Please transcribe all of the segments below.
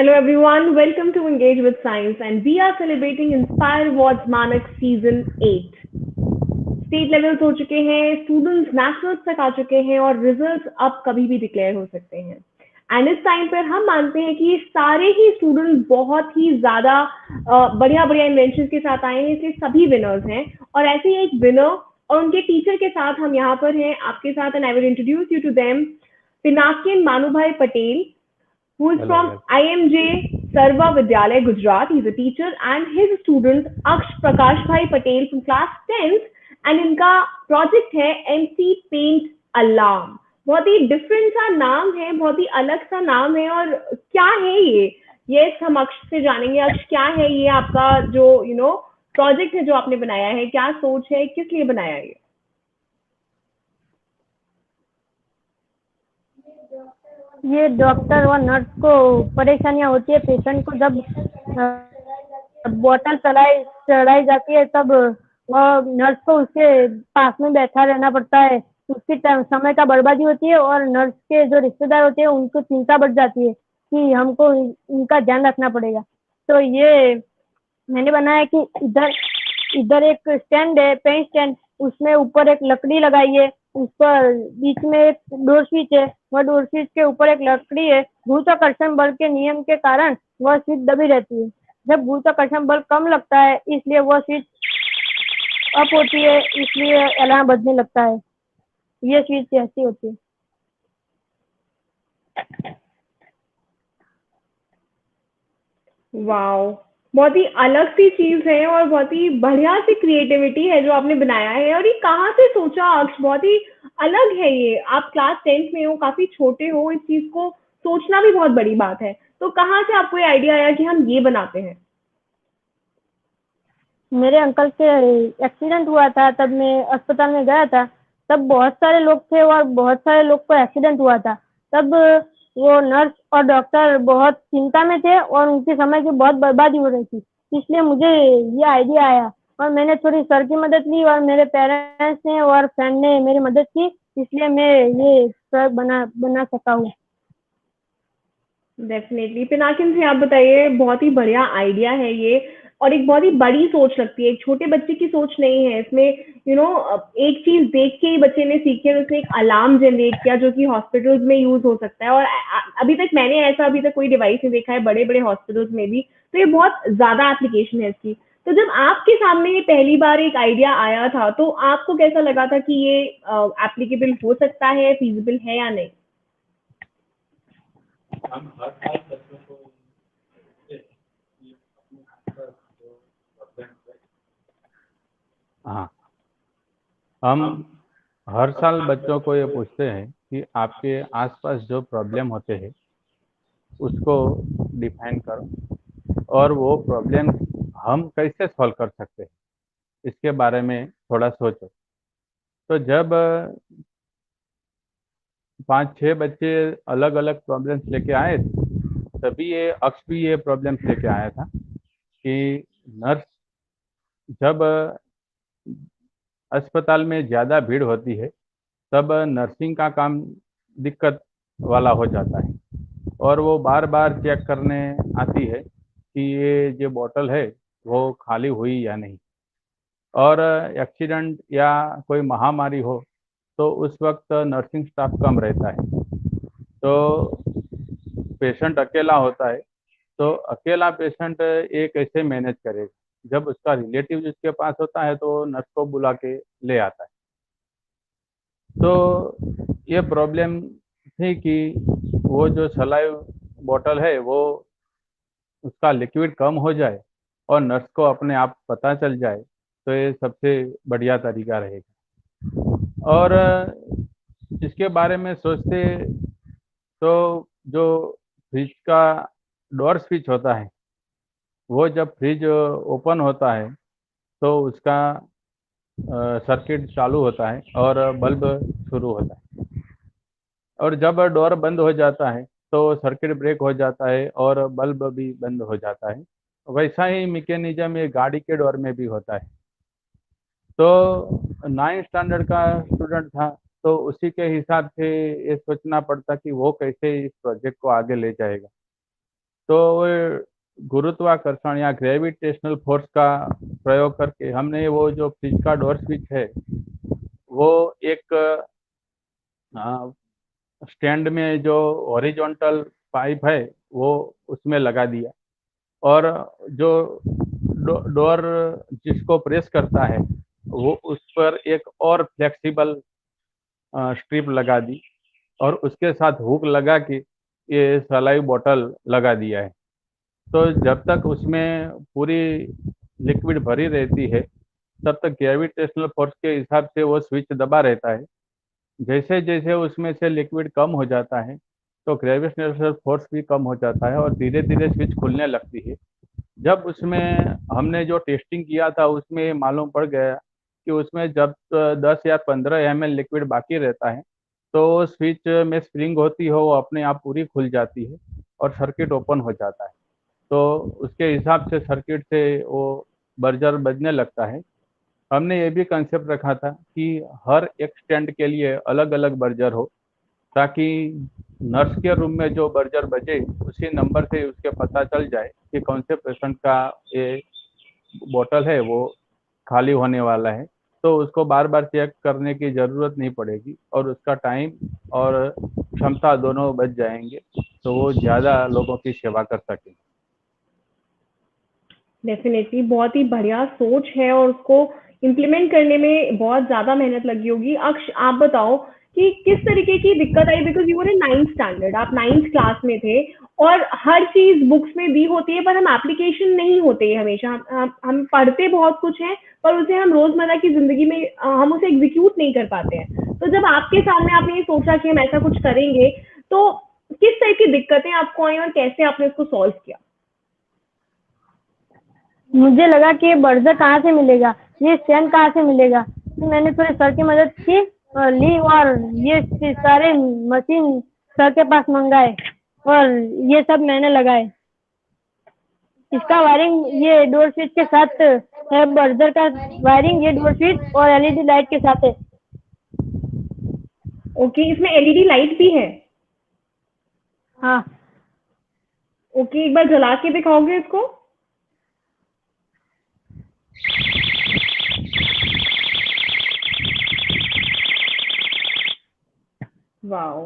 Hello everyone, welcome to Engage with Science and we are celebrating Inspire Awards Manak Season 8. State levels हो चुके हैं, students nationals तक आ चुके हैं और रिजल्ट्स अब कभी भी डिक्लेयर हो सकते हैं। एंड इस टाइम पर हम मानते हैं कि ये सारे ही स्टूडेंट्स बहुत ही ज़्यादा बढ़िया बढ़िया इन्वेंशन के साथ आए हैं, इसलिए सभी विनर्स हैं। और ऐसे ही एक विनर और उनके टीचर के साथ हम यहाँ पर हैं आपके साथ, and I will introduce you to them. Pinakin Manubhai Patel, who is Hello, from hello. IMJ Sarva Vidyalaya, Gujarat. He's a teacher and his student Aksh Prakash Bhai Patel from class 10th, and इनका project है MC Paint Alarm। बहुत ही different सा नाम है, बहुत ही अलग सा नाम है। और क्या है ये हम अक्ष से जानेंगे। अक्ष, क्या है ये आपका जो प्रोजेक्ट है जो आपने बनाया है, क्या सोच है, किस लिए बनाया है ये? ये डॉक्टर और नर्स को परेशानियां होती है। पेशेंट को जब बोतल चढ़ाई जाती है तब वह नर्स को उसके पास में बैठा रहना पड़ता है। उसकी समय का बर्बादी होती है और नर्स के जो रिश्तेदार होते हैं उनको चिंता बढ़ जाती है कि हमको इनका ध्यान रखना पड़ेगा। तो ये मैंने बनाया कि इधर एक स्टैंड है, पेन स्टैंड, उसमें ऊपर एक लकड़ी लगाई है, उस पर बीच में एक डोर स्विच है, वह डोर स्विच के ऊपर एक लकड़ी है। गुरुत्वाकर्षण बल के नियम के कारण वह स्विच दबी रहती है। जब गुरुत्वाकर्षण बल कम लगता है इसलिए वह स्विच अप होती है, इसलिए अलार्म बजने लगता है। ये स्विच ऐसी होती है। वाओ, बहुत ही अलग सी चीज है और बहुत ही बढ़िया सी क्रिएटिविटी है जो आपने बनाया है। और ये कहाँ से सोचा अक्ष? बहुत ही अलग है ये। आप क्लास 10th में हो, काफी छोटे हो, इस चीज को सोचना भी बहुत बड़ी बात है। तो कहाँ से आपको ये आइडिया आया कि हम ये बनाते हैं? मेरे अंकल से एक्सीडेंट हुआ था, तब मैं अस्पताल में गया था। तब बहुत सारे लोग थे और बहुत सारे लोग को एक्सीडेंट हुआ था। तब वो नर्स और डॉक्टर बहुत चिंता में थे और उनके समय की बहुत बर्बादी हो रही थी। इसलिए मुझे ये आइडिया आया और मैंने थोड़ी सर की मदद ली और मेरे पेरेंट्स ने और फ्रेंड ने मेरी मदद की, इसलिए मैं ये प्रोडक्ट बना सका हूँ। डेफिनेटली। पिनाकिन जी, आप बताइए। बहुत ही बढ़िया आइडिया है ये और एक बहुत ही बड़ी सोच लगती है, एक छोटे बच्चे की सोच नहीं है इसमें। एक चीज देख के ही बच्चे ने सीखी और उसने एक अलार्म जनरेट किया जो कि हॉस्पिटल्स में यूज हो सकता है। और अभी तक मैंने ऐसा अभी तक कोई डिवाइस नहीं देखा है बड़े बड़े हॉस्पिटल्स में भी। तो ये बहुत ज्यादा एप्लीकेशन है इसकी। तो जब आपके सामने ये पहली बार एक आइडिया आया था तो आपको कैसा लगा था कि ये एप्लीकेबल हो सकता है, फीजिबल है या नहीं? हम हर साल बच्चों को हाँ, हम हर साल बच्चों को ये पूछते हैं कि आपके आसपास जो प्रॉब्लम होते हैं उसको डिफाइन करो और वो प्रॉब्लम हम कैसे सॉल्व कर सकते हैं इसके बारे में थोड़ा सोचो। तो जब 5-6 बच्चे अलग अलग प्रॉब्लम्स लेके आए तभी ये अक्ष भी ये प्रॉब्लम्स लेके आया था कि नर्स जब अस्पताल में ज़्यादा भीड़ होती है तब नर्सिंग का काम दिक्कत वाला हो जाता है और वो बार बार चेक करने आती है कि ये जो बोतल है वो खाली हुई या नहीं। और एक्सीडेंट या कोई महामारी हो तो उस वक्त नर्सिंग स्टाफ कम रहता है, तो पेशेंट अकेला होता है। तो अकेला पेशेंट ये कैसे मैनेज करेगा? जब उसका रिलेटिव जिसके पास होता है तो नर्स को बुला के ले आता है। तो ये प्रॉब्लम थी कि वो जो सलाइव बॉटल है वो उसका लिक्विड कम हो जाए और नर्स को अपने आप पता चल जाए तो ये सबसे बढ़िया तरीका रहेगा। और इसके बारे में सोचते तो जो फ्रिज का डोर स्विच होता है वो जब फ्रिज ओपन होता है तो उसका सर्किट चालू होता है और बल्ब शुरू होता है और जब डोर बंद हो जाता है तो सर्किट ब्रेक हो जाता है और बल्ब भी बंद हो जाता है। वैसा ही मैकेनिज्म ये गाड़ी के डोर में भी होता है। तो 9th स्टैंडर्ड का स्टूडेंट था तो उसी के हिसाब से ये सोचना पड़ता कि वो कैसे इस प्रोजेक्ट को आगे ले जाएगा। तो वो गुरुत्वाकर्षण या ग्रेविटेशनल फोर्स का प्रयोग करके हमने वो जो फ्रिज का डोर स्विच है वो एक स्टैंड में जो हॉरिजॉन्टल पाइप है वो उसमें लगा दिया, और जो डोर जिसको प्रेस करता है वो उस पर एक और फ्लेक्सिबल स्ट्रिप लगा दी, और उसके साथ हुक लगा के ये सलाइव बॉटल लगा दिया है। तो जब तक उसमें पूरी लिक्विड भरी रहती है तब तक ग्रेविटेशनल फोर्स के हिसाब से वो स्विच दबा रहता है। जैसे जैसे उसमें से लिक्विड कम हो जाता है तो ग्रेविटेशनल फोर्स भी कम हो जाता है और धीरे धीरे स्विच खुलने लगती है। जब उसमें हमने जो टेस्टिंग किया था उसमें मालूम पड़ गया कि उसमें जब 10 या 15 ml लिक्विड बाकी रहता है तो स्विच में स्प्रिंग होती है, वो अपने आप पूरी खुल जाती है और सर्किट ओपन हो जाता है। तो उसके हिसाब से सर्किट से वो बर्जर बजने लगता है। हमने ये भी कंसेप्ट रखा था कि हर एक स्टैंड के लिए अलग अलग बर्जर हो, ताकि नर्स के रूम में जो बर्जर बजे उसी नंबर से उसके पता चल जाए कि कौन से पेशेंट का ये बोतल है वो खाली होने वाला है, तो उसको बार बार चेक करने की ज़रूरत नहीं पड़ेगी और उसका टाइम और क्षमता दोनों बच जाएंगे, तो वो ज़्यादा लोगों की सेवा कर सकें। डेफिनेटली बहुत ही बढ़िया सोच है और उसको इम्प्लीमेंट करने में बहुत ज़्यादा मेहनत लगी होगी। अक्ष, आप बताओ कि किस तरीके की दिक्कत आई, because you were in 9th standard, आप 9th क्लास में थे और हर चीज़ बुक्स में दी होती है पर हम एप्लीकेशन नहीं होते हैं हमेशा। हम पढ़ते बहुत कुछ हैं पर उसे हम रोज़मर्रा की ज़िंदगी में हम उसे एग्ज़ीक्यूट नहीं कर पाते हैं। तो जब आपके सामने आपने ये सोचा कि हम ऐसा कुछ करेंगे, तो किस टाइप की दिक्कतें आपको आई और कैसे आपने उसको सॉल्व किया? मुझे लगा कि ये बर्जर कहाँ से मिलेगा, ये स्टैंड कहाँ से मिलेगा। तो मैंने थोड़ी सर की मदद की ली और ये सारे मशीन सर के पास मंगाए और ये सब मैंने लगाए। इसका वायरिंग ये डोर स्विच के साथ है, बर्जर का वायरिंग ये डोर स्विच और एलईडी लाइट के साथ है। ओके, इसमें एलईडी लाइट भी है? हाँ, ओके, एक बार जला के दिखाओगे इसको? वाओ!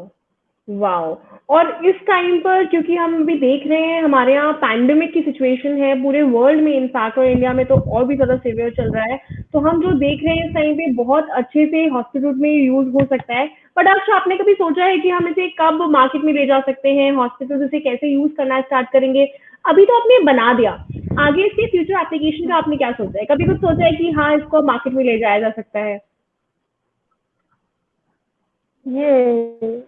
वाओ! और इस टाइम पर क्योंकि हम अभी देख रहे हैं हमारे यहाँ पैंडेमिक की सिचुएशन है पूरे वर्ल्ड में इनफैक्ट, और इंडिया में तो और भी ज़्यादा सीवियर चल रहा है। तो हम जो देख रहे हैं इस टाइम पे बहुत अच्छे से हॉस्पिटल्स में यूज़ हो सकता है। बट अच्छा, आपने कभी सोचा है कि हम इसे कब मार्केट में ले जा सकते हैं? हॉस्पिटल्स इसे कैसे यूज़ करना स्टार्ट करेंगे? अभी तो आपने बना दिया, आगे इसके फ्यूचर एप्लीकेशन का आपने क्या सोचा है? कभी कुछ सोचा है कि हाँ, इसको मार्केट में ले जाया जा सकता है? ये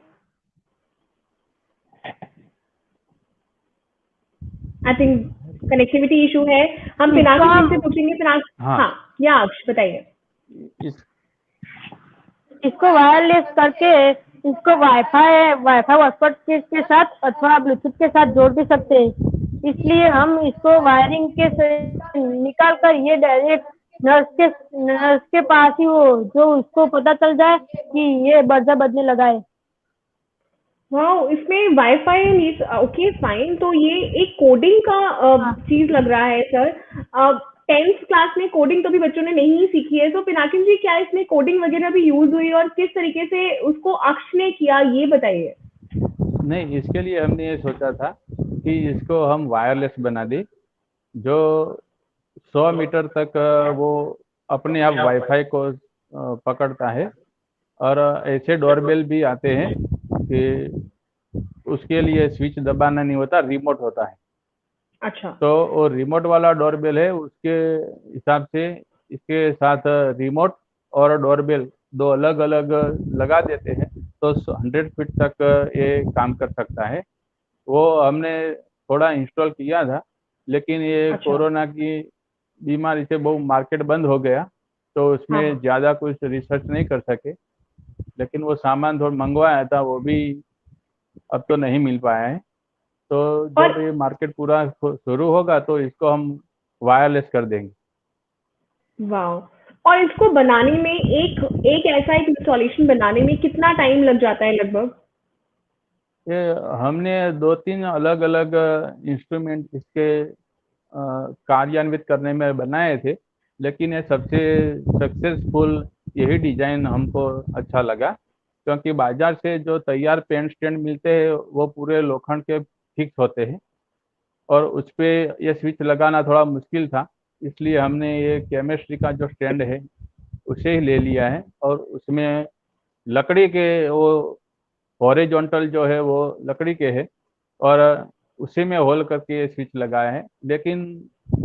आई थिंक कनेक्टिविटी इशू है। हम पिनाकी जी से पूछेंगे। हाँ। हाँ, या अक्ष बताइए। इस इसको वायरलेस करके इसको वाईफाई हॉटस्पॉट के साथ अथवा ब्लूटूथ के साथ जोड़ भी सकते हैं। इसलिए हम इसको वायरिंग के से निकाल कर ये डायरेक्ट नर्स के पास ही वो जो उसको पता चल जाए कि ये बर्जर बजने लगा है। वाओ! इसमें वाईफाई नीड्स ओके फाइन। तो ये एक कोडिंग का चीज़ लग रहा है सर। 10th क्लास में कोडिंग तो अभी बच्चों ने नहीं सीखी है। तो पिनाकिन जी, क्या इसमें कोडिंग वगैरह भी यूज़ हुई और किस तरीके से उसको अक्ष ने किया, ये बताइए? नहीं, इसके लिए हमने ये सोचा था कि इसको हम वायरलेस बना दें, जो 100 मीटर तक वो अपने आप वाईफाई को पकड़ता है। और ऐसे डोरबेल भी आते हैं कि उसके लिए स्विच दबाना नहीं होता, रिमोट होता है। अच्छा। तो वो रिमोट वाला डोरबेल है, उसके हिसाब से इसके साथ रिमोट और डोरबेल दो अलग अलग लगा देते हैं तो 100 फीट तक ये काम कर सकता है। वो हमने थोड़ा इंस्टॉल किया था, लेकिन ये अच्छा। कोरोना की बीमारी से बहुत मार्केट बंद हो गया, तो हाँ, उसमें हाँ। ज़्यादा कुछ रिसर्च नहीं कर सके। लेकिन वो सामान थोड़ा मंगवाया था, वो भी अब तो नहीं मिल पाया है। तो और जब ये मार्केट पूरा शुरू होगा तो इसको हम वायरलेस कर देंगे। वाओ! और इसको बनाने में एक एक ऐसा एक इंस्टॉलेशन बनाने में कितना टाइम लग जाता है लगभग? ये हमने 2-3 अलग अलग इंस्ट्रूमेंट इसके कार्यान्वित करने में बनाए थे, लेकिन ये सबसे सक्सेसफुल यही डिजाइन हमको अच्छा लगा, क्योंकि बाजार से जो तैयार पेन स्टैंड मिलते हैं वो पूरे लोखंड के फिक्स होते हैं और उस पे ये स्विच लगाना थोड़ा मुश्किल था। इसलिए हमने ये केमिस्ट्री का जो स्टैंड है उसे ही ले लिया है और उसमें लकड़ी के वो हॉरिजॉन्टल जो है वो लकड़ी के है और उसी में होल करके स्विच लगाया है। लेकिन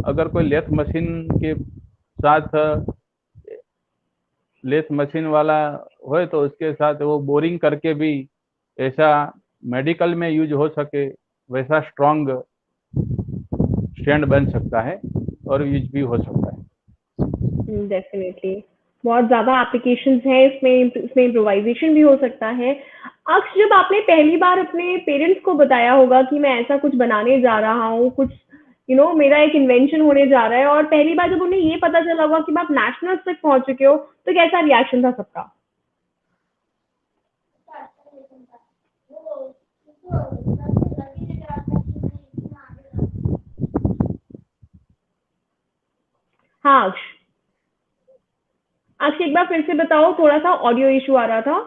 अगर कोई लेथ मशीन के साथ लेथ मशीन वाला हो तो उसके साथ वो बोरिंग करके भी ऐसा मेडिकल में यूज हो सके वैसा स्ट्रॉन्ग स्टैंड बन सकता है और यूज भी हो सकता है। डेफिनेटली बहुत ज्यादा एप्लीकेशंस हैं इसमें इम्प्रोवाइजेशन भी हो सकता है। अक्ष, जब आपने पहली बार अपने पेरेंट्स को बताया होगा कि मैं ऐसा कुछ बनाने जा रहा हूँ, कुछ मेरा एक इन्वेंशन होने जा रहा है, और पहली बार जब उन्हें ये पता चला होगा कि आप नेशनल तक पहुंच चुके हो, तो कैसा रिएक्शन था सबका? हाँ अक्ष, अक्ष एक बार फिर से बताओ, थोड़ा सा ऑडियो इशू आ रहा था।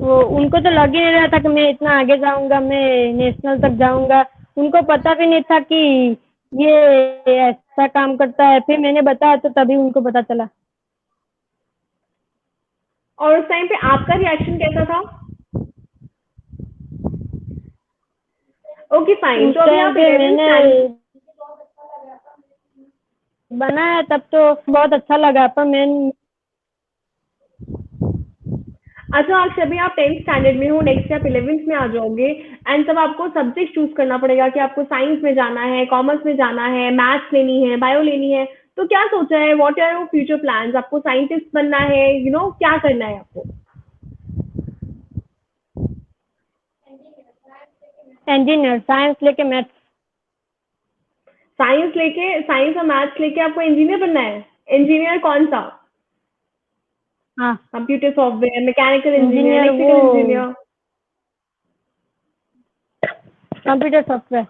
वो उनको तो लग ही नहीं रहा था कि मैं इतना आगे जाऊंगा, मैं नेशनल तक जाऊंगा। उनको पता भी नहीं था कि ये ऐसा काम करता है। फिर मैंने बताया तो तभी उनको पता चला। और उस टाइम पे आपका रिएक्शन कैसा था? ओके फाइन, उस तो अभी टाइम आप पे 11th मैंने स्टैंडर्ड बनाया तब तो बहुत अच्छा लगा, पर मैं अच्छा अक्ष, अभी आप 10th स्टैंडर्ड में हो, नेक्स्ट आप 11th में आ जाओगे, एंड तब आपको सब्जेक्ट चूज करना पड़ेगा कि आपको साइंस में जाना है, कॉमर्स में जाना है, मैथ्स लेनी है, बायो लेनी है। तो क्या सोचा है, what are your future plans? आपको साइंटिस्ट बनना है, क्या करना है आपको? इंजीनियर, साइंस लेके मैथ्स। साइंस और मैथ्स लेके आपको इंजीनियर बनना है? इंजीनियर कौन सा? हाँ, computer software, mechanical engineer, engineer वो electrical engineer? Computer software.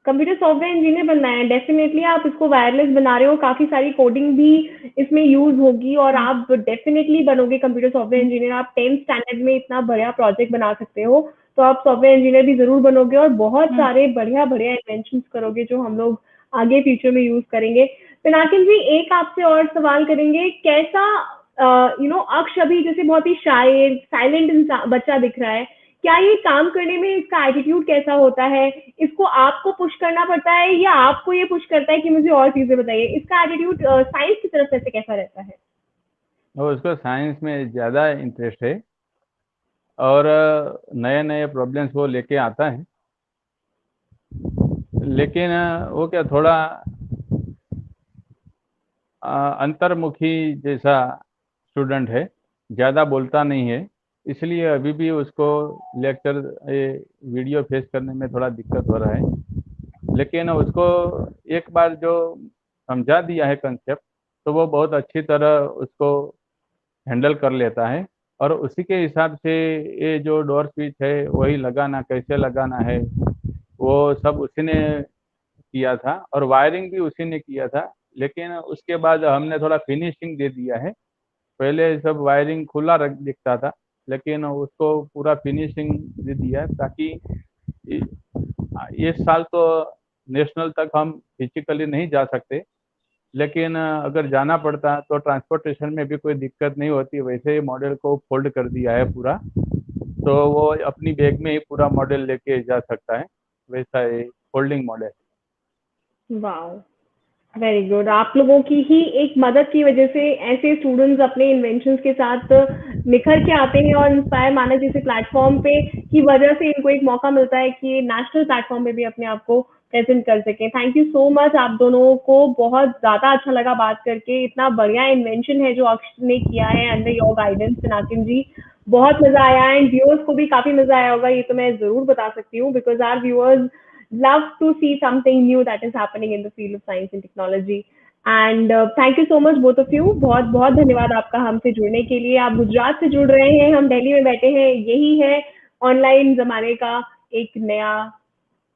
Computer software engineer बनना है। डेफिनेटली आप इसको वायरलेस बना रहे हो, काफी सारी कोडिंग भी इसमें यूज होगी और आप डेफिनेटली बनोगे कंप्यूटर सॉफ्टवेयर इंजीनियर। आप 10th स्टैंडर्ड में इतना बढ़िया प्रोजेक्ट बना सकते हो, तो आप सॉफ्टवेयर इंजीनियर भी जरूर बनोगे और बहुत सारे बढ़िया बढ़िया इन्वेंशन करोगे जो हम लोग आगे फ्यूचर में यूज करेंगे। पिनाकिन जी, एक आपसे और सवाल करेंगे, कैसा अक्ष अभी जैसे बहुत ही शाय साइलेंट बच्चा दिख रहा है, क्या ये काम करने में इसका एटीट्यूड कैसा होता है? इसको आपको पुश करना पड़ता है या आपको ये पुश करता है कि मुझे और चीजें बताइए? इसका एटीट्यूड साइंस की तरफ से कैसा रहता है? और उसको साइंस में ज़्यादा इंटरेस्ट है और नए नए प्रॉब्लम्स वो लेके आता है। लेकिन वो क्या थोड़ा अंतर्मुखी जैसा स्टूडेंट है, ज़्यादा बोलता नहीं है, इसलिए अभी भी उसको लेक्चर वीडियो फेस करने में थोड़ा दिक्कत हो रहा है। लेकिन उसको एक बार जो समझा दिया है कंसेप्ट, तो वो बहुत अच्छी तरह उसको हैंडल कर लेता है और उसी के हिसाब से ये जो डोर स्विच है वही लगाना, कैसे लगाना है, वो सब उसी ने किया था और वायरिंग भी उसी ने किया था। लेकिन उसके बाद हमने थोड़ा फिनिशिंग दे दिया है। पहले सब वायरिंग खुला रख दिखता था, लेकिन उसको पूरा फिनिशिंग दे दिया है ताकि इस साल तो नेशनल तक हम फिजिकली नहीं जा सकते, लेकिन अगर जाना पड़ता तो ट्रांसपोर्टेशन में भी कोई दिक्कत नहीं होती। वैसे ही मॉडल को फोल्ड कर दिया है पूरा, तो वो अपनी बैग में ही पूरा मॉडल लेके जा सकता है, वैसा है folding model. Wow, very good. आप लोगों की ही एक मदद की वजह से ऐसे स्टूडेंट्स अपने इन्वेंशंस के साथ निखर के आते हैं और इंस्पायर मानस जैसे प्लेटफॉर्म पे की वजह से इनको एक मौका मिलता है कि ये नेशनल प्लेटफॉर्म पे भी अपने आप को प्रेजेंट कर सके। थैंक यू सो मच आप दोनों को, बहुत ज्यादा अच्छा लगा बात करके। इतना बढ़िया इन्वेंशन है जो अक्ष ने किया है अंडर योर गाइडेंस पिनाकिन जी, बहुत मजा आया एंड व्यूअर्स को भी काफी मजा आया होगा, ये तो मैं जरूर बता सकती हूँ, because our viewers love to see something new that is happening in the field of science and technology. And thank you so much both of you, बहुत बहुत धन्यवाद आपका हमसे जुड़ने के लिए। आप गुजरात से जुड़ रहे हैं, हम दिल्ली में बैठे हैं, यही है ऑनलाइन जमाने का एक नया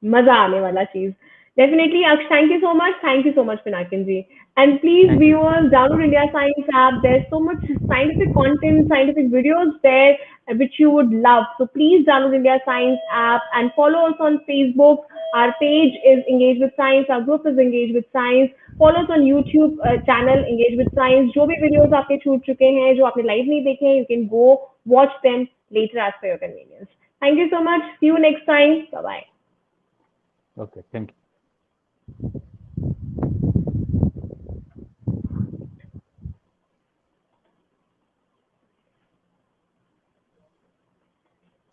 मजा आने वाला चीज। Definitely Aksh, thank you so much Pinakin ji. And please Thank you. viewers, download India Science app. There's so much scientific content, scientific videos there which you would love. So please download India Science app and follow us on Facebook. Our page is Engage with Science. Our group is Engage with Science. Follow us on YouTube channel Engage with Science. जो भी videos आपके छूट चुके हैं, जो आपने live नहीं देखे हैं, you can go watch them later as per your convenience. Thank you so much. See you next time. Bye bye. Okay, thank you.